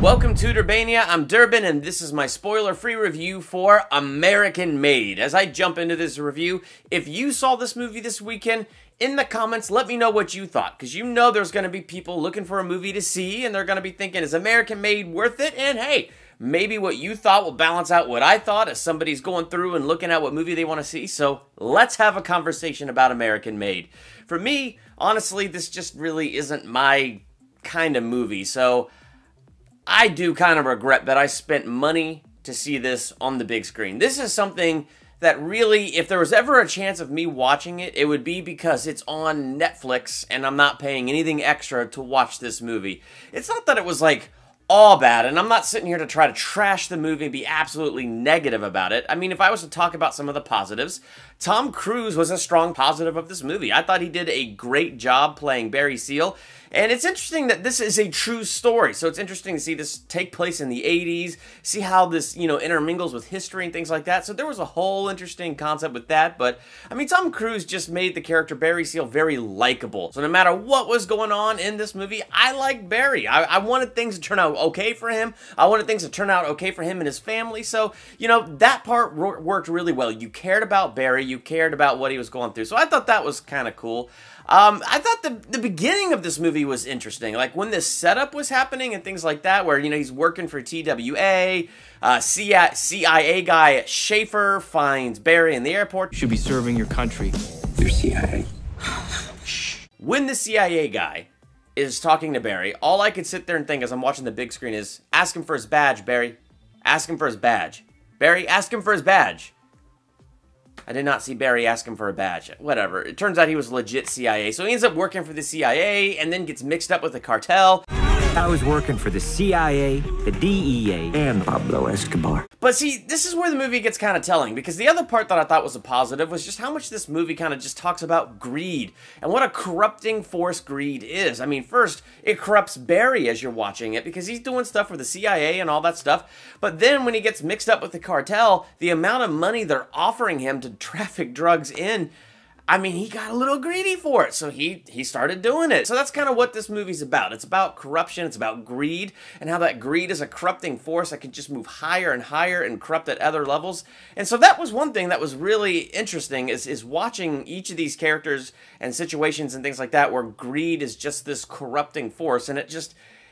Welcome to Durbania, I'm Durbin, and this is my spoiler-free review for American Made. As I jump into this review, if you saw this movie this weekend, in the comments, let me know what you thought, because you know there's going to be people looking for a movie to see, and they're going to be thinking, is American Made worth it? And hey, maybe what you thought will balance out what I thought as somebody's going through and looking at what movie they want to see, so let's have a conversation about American Made. For me, honestly, this just really isn't my kind of movie, so I do kind of regret that I spent money to see this on the big screen. This is something that really, if there was ever a chance of me watching it, it would be because it's on Netflix and I'm not paying anything extra to watch this movie. It's not that it was like all bad, and I'm not sitting here to try to trash the movie and be absolutely negative about it. I mean, if I was to talk about some of the positives, Tom Cruise was a strong positive of this movie. I thought he did a great job playing Barry Seal, and it's interesting that this is a true story, so it's interesting to see this take place in the 80s, see how this, intermingles with history and things like that, so there was a whole interesting concept with that, but, I mean, Tom Cruise just made the character Barry Seal very likable, so no matter what was going on in this movie, I liked Barry. I wanted things to turn out okay for him. I wanted things to turn out okay for him and his family, so, that part worked really well. You cared about Barry, you cared about what he was going through, so I thought that was kind of cool. I thought the beginning of this movie was interesting, like when this setup was happening and things like that, where, he's working for TWA, CIA guy Schaefer finds Barry in the airport. You should be serving your country. You're CIA. When the CIA guy is talking to Barry, all I could sit there and think as I'm watching the big screen is, ask him for his badge, Barry. Ask him for his badge. Barry, ask him for his badge. I did not see Barry ask him for a badge. Whatever. It turns out he was legit CIA. So he ends up working for the CIA and then gets mixed up with the cartel. I was working for the CIA, the DEA, and Pablo Escobar. But see, this is where the movie gets kind of telling, because the other part that I thought was a positive was just how much this movie kind of just talks about greed and what a corrupting force greed is. I mean, first, it corrupts Barry as you're watching it because he's doing stuff for the CIA and all that stuff. But then when he gets mixed up with the cartel, the amount of money they're offering him to traffic drugs in, I mean, he got a little greedy for it, so he started doing it. So that's kind of what this movie's about. It's about corruption, it's about greed, and how that greed is a corrupting force that can just move higher and higher and corrupt at other levels. And so that was one thing that was really interesting, is watching each of these characters and situations and things like that, where greed is just this corrupting force, and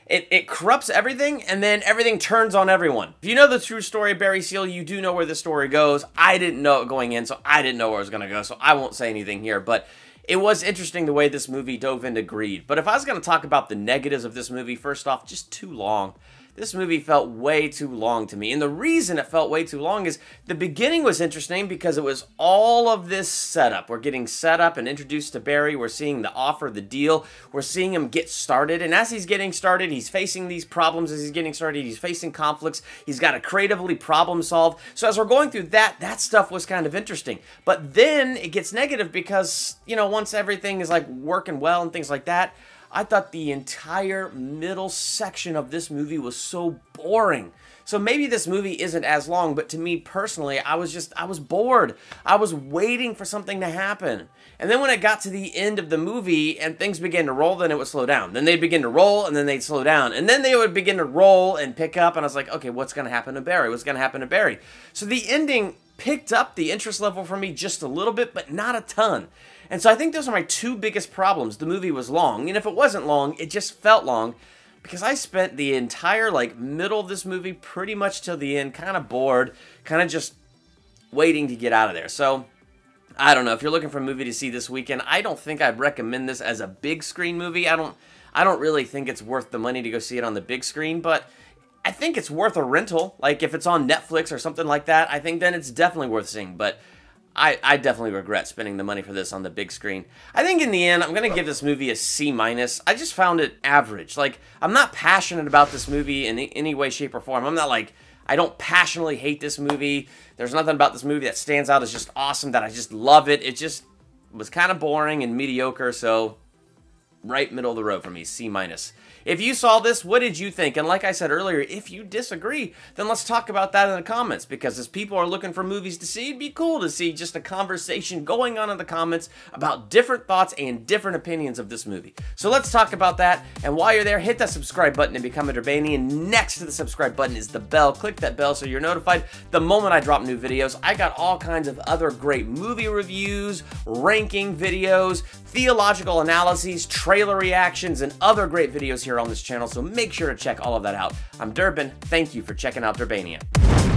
it corrupts everything, and then everything turns on everyone. If you know the true story of Barry Seal, you do know where the story goes. I didn't know it going in, so I didn't know where it was going to go, so I won't say anything here, but it was interesting the way this movie dove into greed. But if I was going to talk about the negatives of this movie, first off, just too long. This movie felt way too long to me, and the reason it felt way too long is the beginning was interesting because it was all of this setup. We're getting set up and introduced to Barry. We're seeing the offer, the deal. We're seeing him get started, and as he's getting started, he's facing these problems. As he's getting started, he's facing conflicts. He's got to creatively problem solve. So as we're going through that stuff was kind of interesting. But then it gets negative because, once everything is like working well and things like that, I thought the entire middle section of this movie was so boring. So maybe this movie isn't as long, but to me personally, I was bored. I was waiting for something to happen. And then when it got to the end of the movie and things began to roll, then it would slow down. Then they'd begin to roll, and then they'd slow down. And then they would begin to roll and pick up, and I was like, okay, what's going to happen to Barry? What's going to happen to Barry? So the ending picked up the interest level for me just a little bit, but not a ton. And so I think those are my two biggest problems. The movie was long, and if it wasn't long, it just felt long, because I spent the entire, middle of this movie pretty much till the end, kind of bored, kind of just waiting to get out of there. So, I don't know. If you're looking for a movie to see this weekend, I don't think I'd recommend this as a big screen movie. I don't really think it's worth the money to go see it on the big screen, but I think it's worth a rental. Like, if it's on Netflix or something like that, I think then it's definitely worth seeing, but I definitely regret spending the money for this on the big screen. I think in the end, I'm going to give this movie a C-. I just found it average. Like, I'm not passionate about this movie in any way, shape, or form. I'm not like, I don't passionately hate this movie. There's nothing about this movie that stands out as just awesome, that I just love it. It just was kind of boring and mediocre, so right middle of the road for me, C-. If you saw this, what did you think? And like I said earlier, if you disagree, then let's talk about that in the comments, because as people are looking for movies to see, it'd be cool to see just a conversation going on in the comments about different thoughts and different opinions of this movie. So let's talk about that, and while you're there, hit that subscribe button and become a Derbanian. Next to the subscribe button is the bell. Click that bell so you're notified the moment I drop new videos. I got all kinds of other great movie reviews, ranking videos, theological analyses, trailer reactions, and other great videos here on this channel, so make sure to check all of that out. I'm Durbin. Thank you for checking out Derbania.